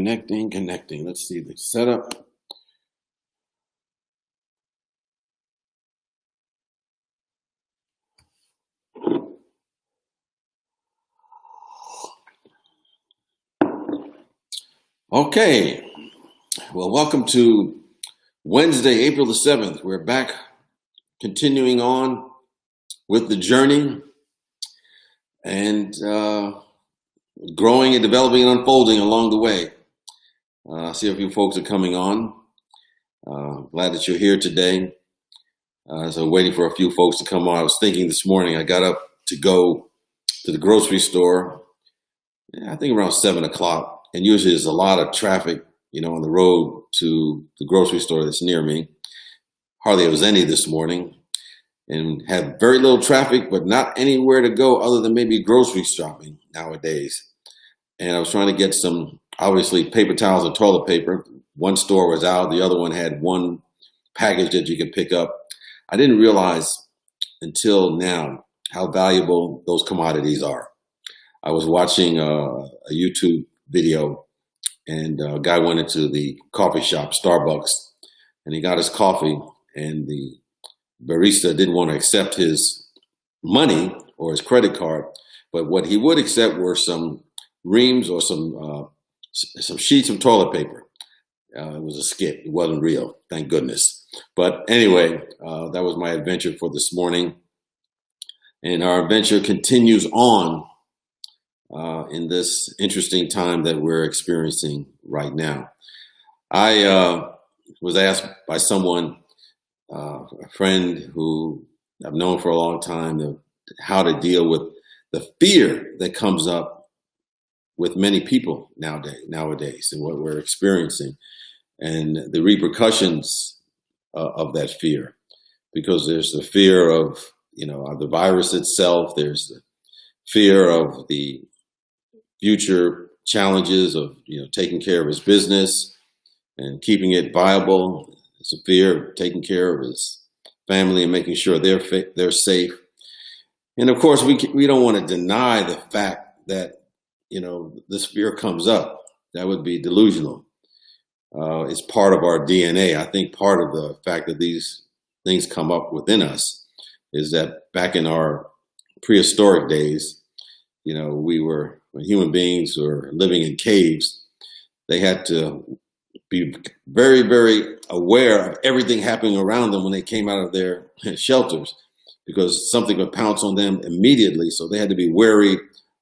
Connecting. Let's see the setup. Okay. Well, welcome to Wednesday, April the 7th. We're back continuing on with the journey and growing and developing and unfolding along the way. I see a few folks are coming on. Glad that you're here today. So waiting for a few folks to come on. I was thinking this morning, I got up to go to the grocery store, I think around 7 o'clock. And usually there's a lot of traffic, on the road to the grocery store that's near me. Hardly there was any this morning, and had very little traffic, but not anywhere to go other than maybe grocery shopping nowadays. And I was trying to get some, obviously, paper towels and toilet paper. One store was out. The other one had one package that you could pick up. I didn't realize until now how valuable those commodities are. I was watching a YouTube video, and a guy went into the coffee shop, Starbucks, and he got his coffee, and the barista didn't want to accept his money or his credit card, but what he would accept were some reams or some sheets of toilet paper. It was a skit. It wasn't real, thank goodness. But anyway, that was my adventure for this morning. And our adventure continues on in this interesting time that we're experiencing right now. I was asked by someone, a friend who I've known for a long time, how to deal with the fear that comes up with many people nowadays and what we're experiencing and the repercussions of that fear. Because there's the fear of, the virus itself. There's the fear of the future challenges of, taking care of his business and keeping it viable. It's a fear of taking care of his family and making sure they're safe. And of course, we don't want to deny the fact that, this fear comes up. That would be delusional. It's part of our DNA. I think part of the fact that these things come up within us is that back in our prehistoric days, when human beings were living in caves, they had to be very, very aware of everything happening around them when they came out of their shelters, because something would pounce on them immediately. So they had to be wary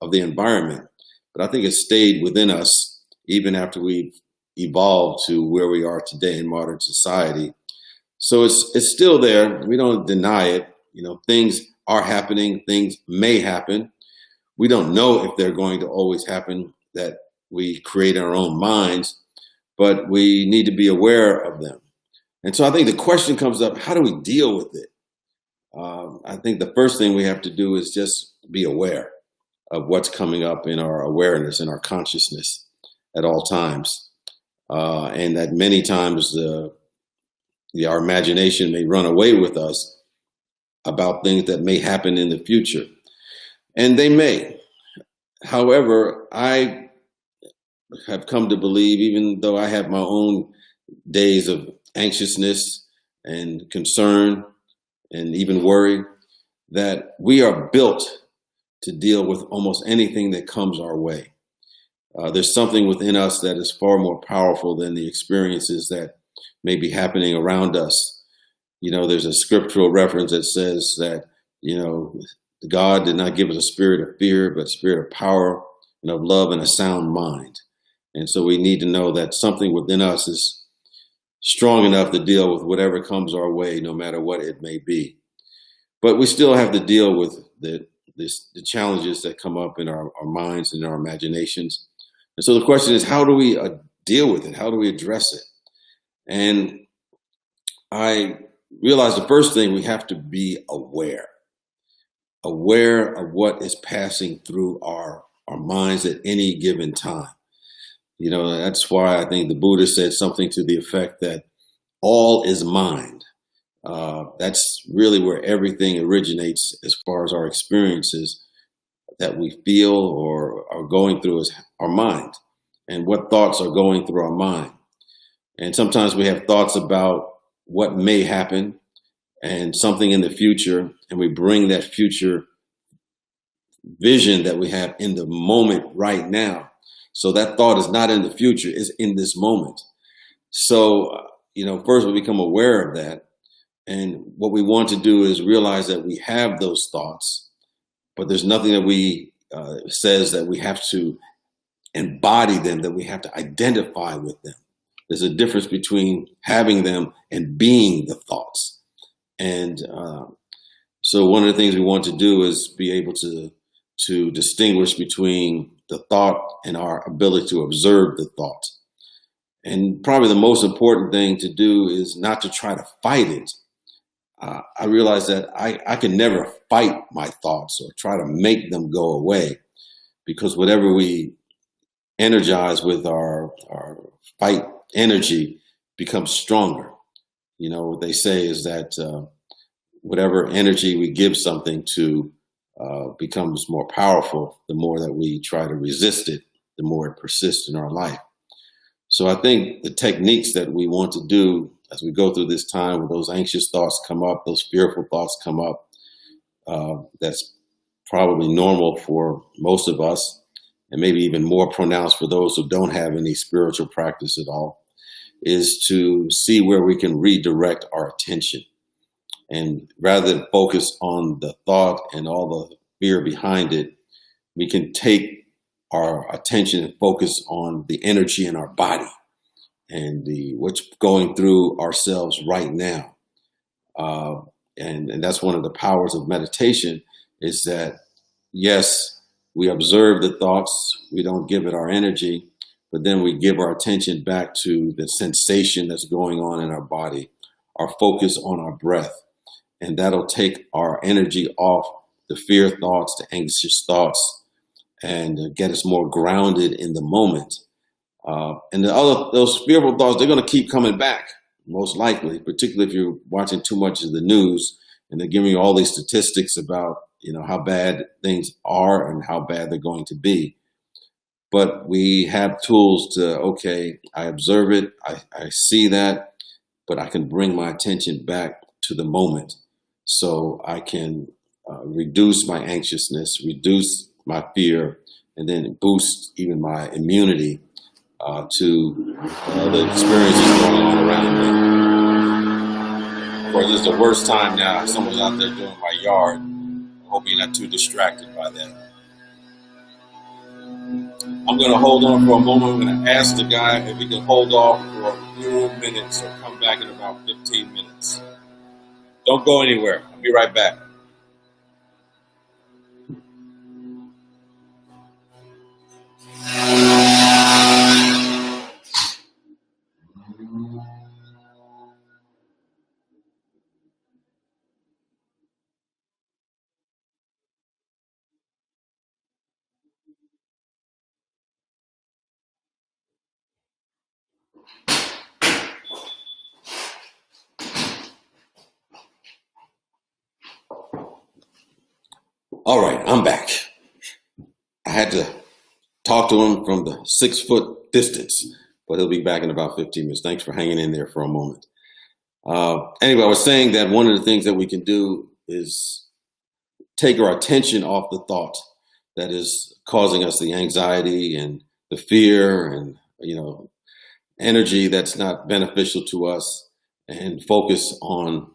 of the environment. But I think it stayed within us even after we evolved to where we are today in modern society. So it's still there. We don't deny it. Things are happening. Things may happen. We don't know if they're going to always happen, that we create in our own minds, but we need to be aware of them. And so I think the question comes up, how do we deal with it? I think the first thing we have to do is just be aware of what's coming up in our awareness and our consciousness at all times. And that many times our imagination may run away with us about things that may happen in the future. And they may. However, I have come to believe, even though I have my own days of anxiousness and concern and even worry, that we are built to deal with almost anything that comes our way. There's something within us that is far more powerful than the experiences that may be happening around us. There's a scriptural reference that says that, God did not give us a spirit of fear, but a spirit of power and of love and a sound mind. And so we need to know that something within us is strong enough to deal with whatever comes our way, no matter what it may be. But we still have to deal with the challenges that come up in our minds and our imaginations. And so the question is, how do we deal with it? How do we address it? And I realized the first thing, we have to be aware of what is passing through our minds at any given time. That's why I think the Buddha said something to the effect that all is mind. That's really where everything originates as far as our experiences that we feel or are going through is our mind. and what thoughts are going through our mind. And sometimes we have thoughts about what may happen and something in the future, and we bring that future vision that we have in the moment right now. So that thought is not in the future, it's in this moment. So, first we become aware of that. And what we want to do is realize that we have those thoughts, but there's nothing that we says that we have to embody them, that we have to identify with them. There's a difference between having them and being the thoughts. And so one of the things we want to do is be able to distinguish between the thought and our ability to observe the thought. And probably the most important thing to do is not to try to fight it. I realize that I can never fight my thoughts or try to make them go away, because whatever we energize with our fight energy becomes stronger. What they say is that whatever energy we give something to becomes more powerful. The more that we try to resist it, the more it persists in our life. So I think the techniques that we want to do as we go through this time, when those anxious thoughts come up, those fearful thoughts come up, that's probably normal for most of us, and maybe even more pronounced for those who don't have any spiritual practice at all, is to see where we can redirect our attention. And rather than focus on the thought and all the fear behind it, we can take our attention and focus on the energy in our body and what's going through ourselves right now. And that's one of the powers of meditation, is that, yes, we observe the thoughts, we don't give it our energy, but then we give our attention back to the sensation that's going on in our body, our focus on our breath. And that'll take our energy off the fear thoughts, the anxious thoughts, and get us more grounded in the moment. And those fearful thoughts, they're going to keep coming back, most likely, particularly if you're watching too much of the news and they're giving you all these statistics about, how bad things are and how bad they're going to be. But we have tools to, okay, I observe it, I see that, but I can bring my attention back to the moment, so I can reduce my anxiousness, reduce my fear, and then boost even my immunity to the experiences going on around me. Of course, this is the worst time now. Someone's out there doing my yard. I hope you're not too distracted by that. I'm going to hold on for a moment. I'm going to ask the guy if he can hold off for a few minutes or come back in about 15 minutes. Don't go anywhere. I'll be right back. All right, I'm back. I had to talk to him from the 6-foot distance, but he'll be back in about 15 minutes. Thanks for hanging in there for a moment. Anyway, I was saying that one of the things that we can do is take our attention off the thought that is causing us the anxiety and the fear and, energy that's not beneficial to us, and focus on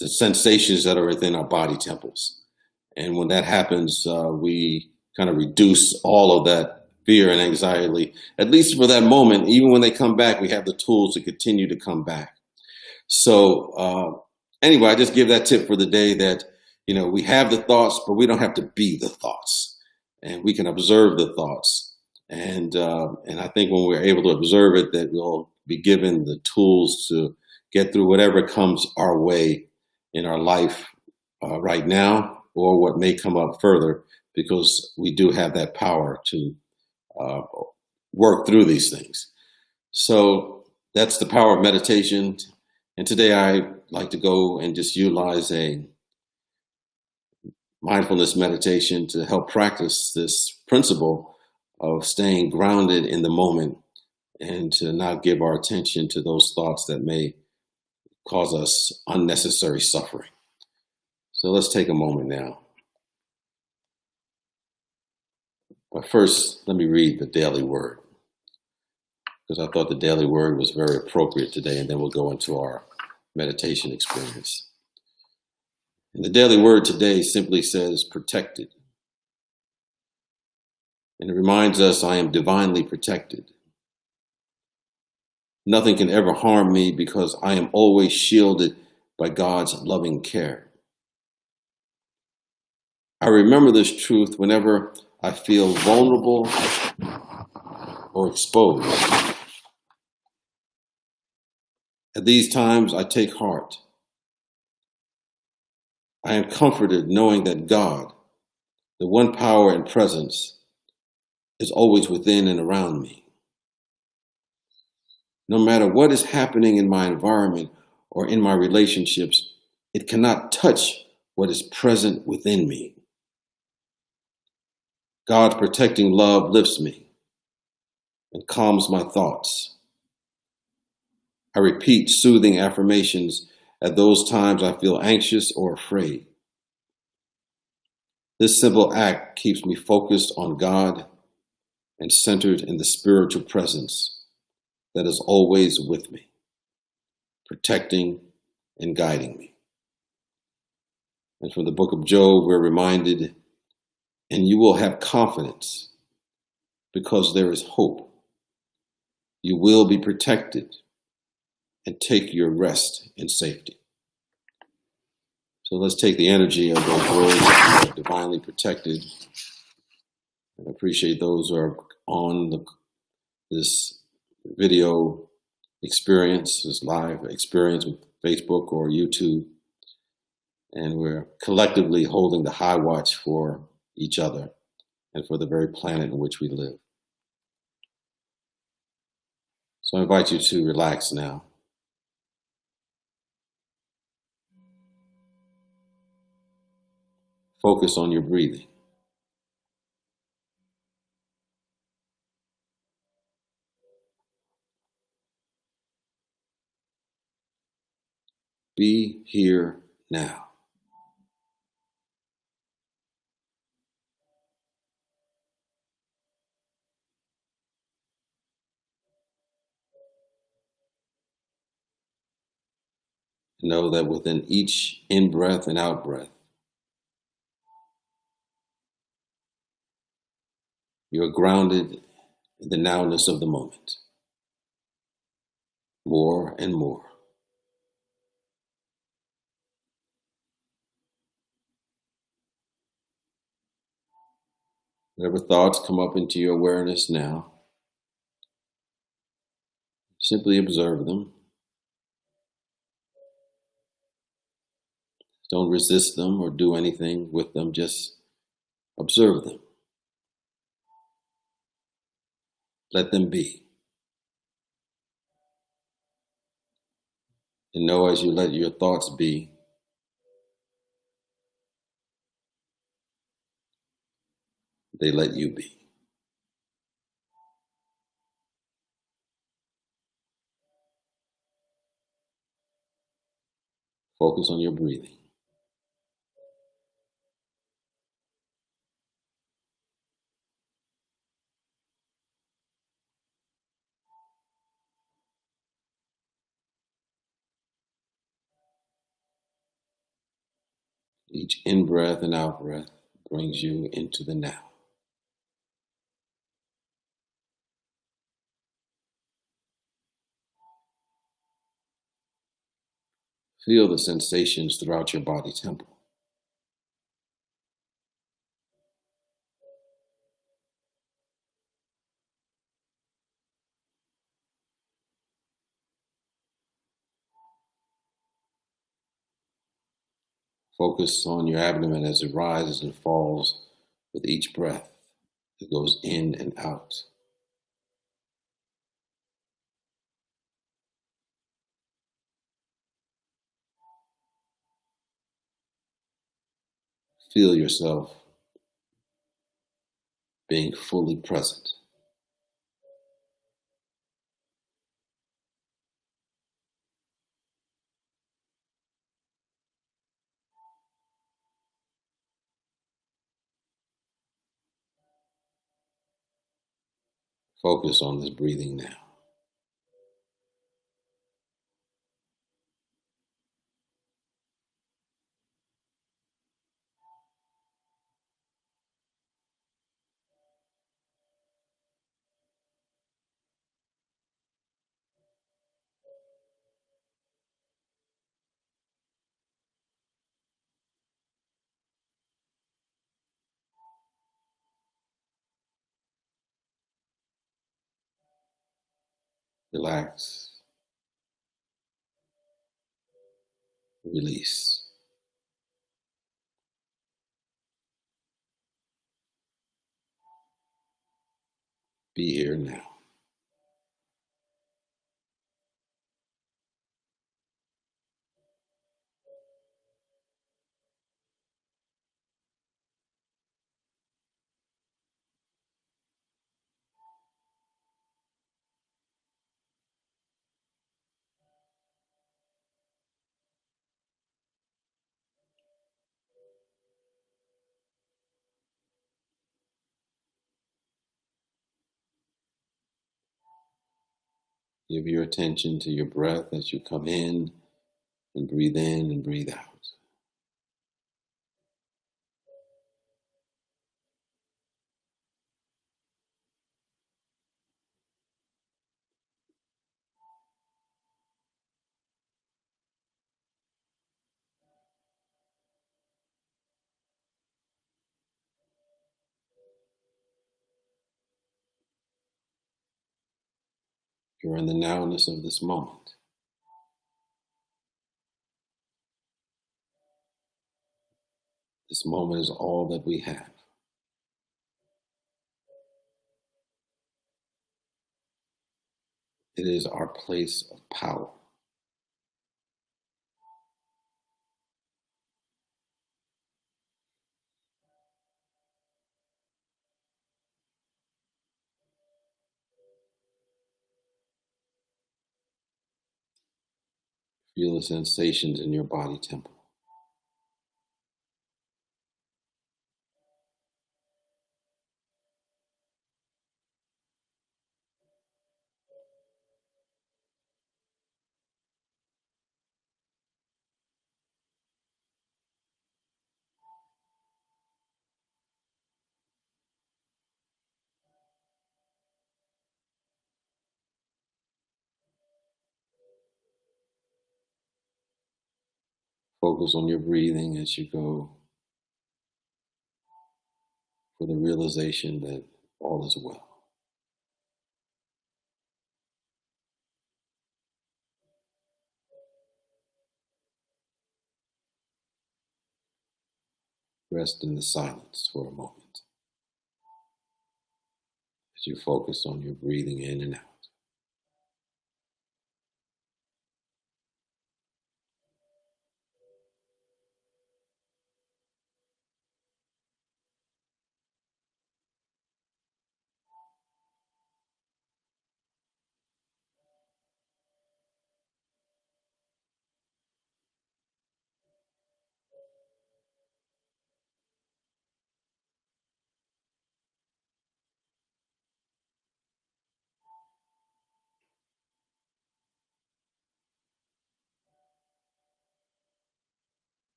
the sensations that are within our body temples. And when that happens, we kind of reduce all of that fear and anxiety, at least for that moment. Even when they come back, we have the tools to continue to come back. So anyway, I just give that tip for the day that, we have the thoughts, but we don't have to be the thoughts, and we can observe the thoughts. And I think when we're able to observe it, that we'll be given the tools to get through whatever comes our way in our life right now, or what may come up further, because we do have that power to work through these things. So that's the power of meditation. And today I like to go and just utilize a mindfulness meditation to help practice this principle of staying grounded in the moment and to not give our attention to those thoughts that may cause us unnecessary suffering. So let's take a moment now. But first, let me read the daily word, because I thought the daily word was very appropriate today, and then we'll go into our meditation experience. And the daily word today simply says protected. And it reminds us I am divinely protected. Nothing can ever harm me because I am always shielded by God's loving care. I remember this truth whenever I feel vulnerable or exposed. At these times, I take heart. I am comforted knowing that God, the one power and presence, is always within and around me. No matter what is happening in my environment or in my relationships, it cannot touch what is present within me. God's protecting love lifts me and calms my thoughts. I repeat soothing affirmations at those times I feel anxious or afraid. This simple act keeps me focused on God and centered in the spiritual presence that is always with me, protecting and guiding me. And from the book of Job, we're reminded, and you will have confidence because there is hope. You will be protected and take your rest in safety. So let's take the energy of those words that are divinely protected. I appreciate those who are on this video experience, this live experience with Facebook or YouTube. And we're collectively holding the high watch for each other and for the very planet in which we live. So I invite you to relax now. Focus on your breathing. Be here now. Know that within each in-breath and out-breath, you are grounded in the nowness of the moment, more and more. Whatever thoughts come up into your awareness now, simply observe them. Don't resist them or do anything with them, just observe them. Let them be. And know as you let your thoughts be, they let you be. Focus on your breathing. Each in-breath and out-breath brings you into the now. Feel the sensations throughout your body temple. Focus on your abdomen as it rises and falls with each breath that goes in and out. Feel yourself being fully present. Focus on this breathing now. Relax, release. Be here now. Give your attention to your breath as you come in and breathe out. You're in the nowness of this moment. This moment is all that we have. It is our place of power. Feel the sensations in your body temple. Focus on your breathing as you go for the realization that all is well. Rest in the silence for a moment as you focus on your breathing in and out.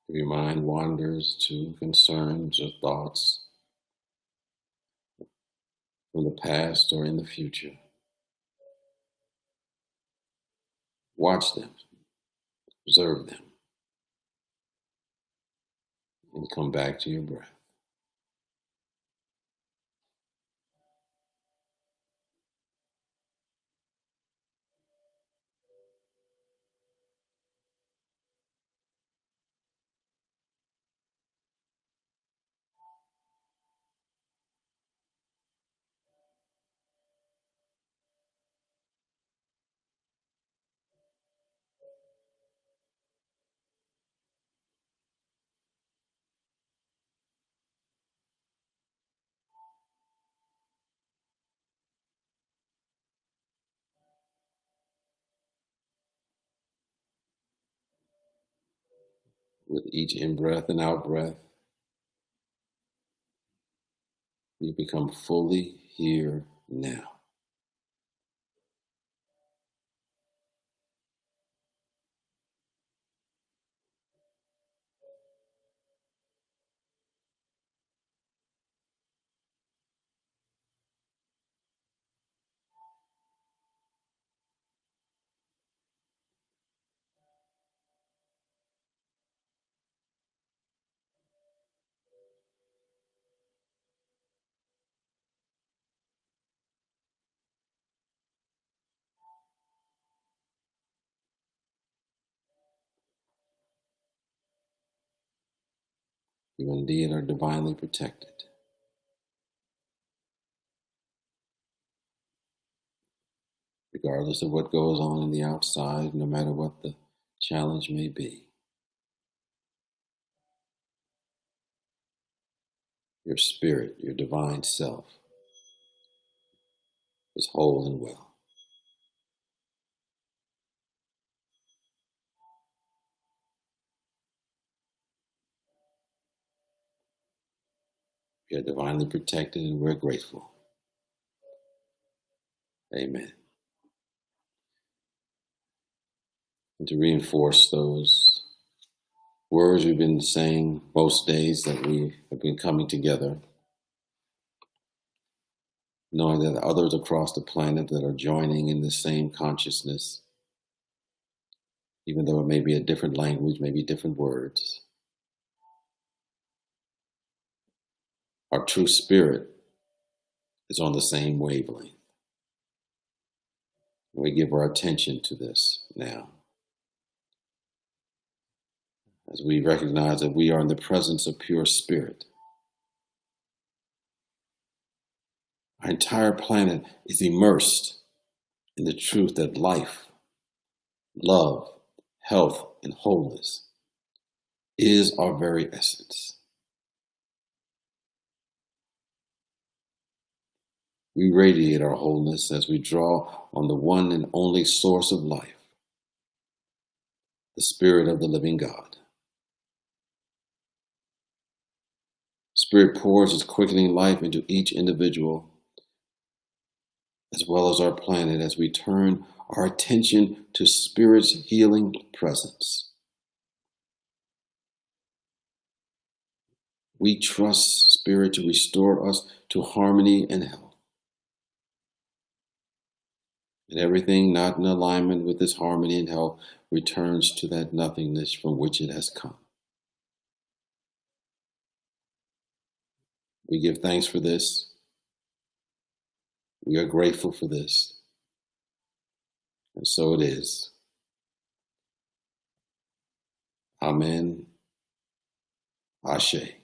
If your mind wanders to concerns or thoughts from the past or in the future, watch them, observe them, and come back to your breath. With each in-breath and out-breath, you become fully here now. You indeed are divinely protected. Regardless of what goes on in the outside, no matter what the challenge may be, your spirit, your divine self, is whole and well. We are divinely protected and we're grateful. Amen. And to reinforce those words we've been saying most days that we have been coming together, knowing that others across the planet that are joining in the same consciousness, even though it may be a different language, maybe different words, our true spirit is on the same wavelength. We give our attention to this now, as we recognize that we are in the presence of pure spirit. Our entire planet is immersed in the truth that life, love, health, and wholeness is our very essence. We radiate our wholeness as we draw on the one and only source of life, the Spirit of the living God. Spirit pours its quickening life into each individual, as well as our planet, as we turn our attention to Spirit's healing presence. We trust Spirit to restore us to harmony and health. And everything not in alignment with this harmony and health returns to that nothingness from which it has come. We give thanks for this. We are grateful for this. And so it is. Amen. Ashe.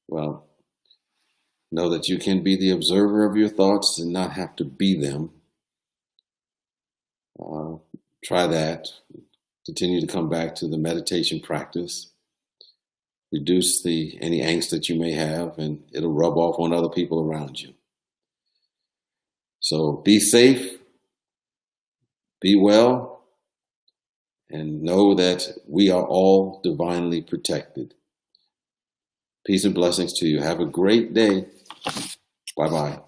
Well, know that you can be the observer of your thoughts and not have to be them. Try that. Continue to come back to the meditation practice. Reduce any angst that you may have, and it'll rub off on other people around you. So be safe, be well, and know that we are all divinely protected. Peace and blessings to you. Have a great day. Bye-bye.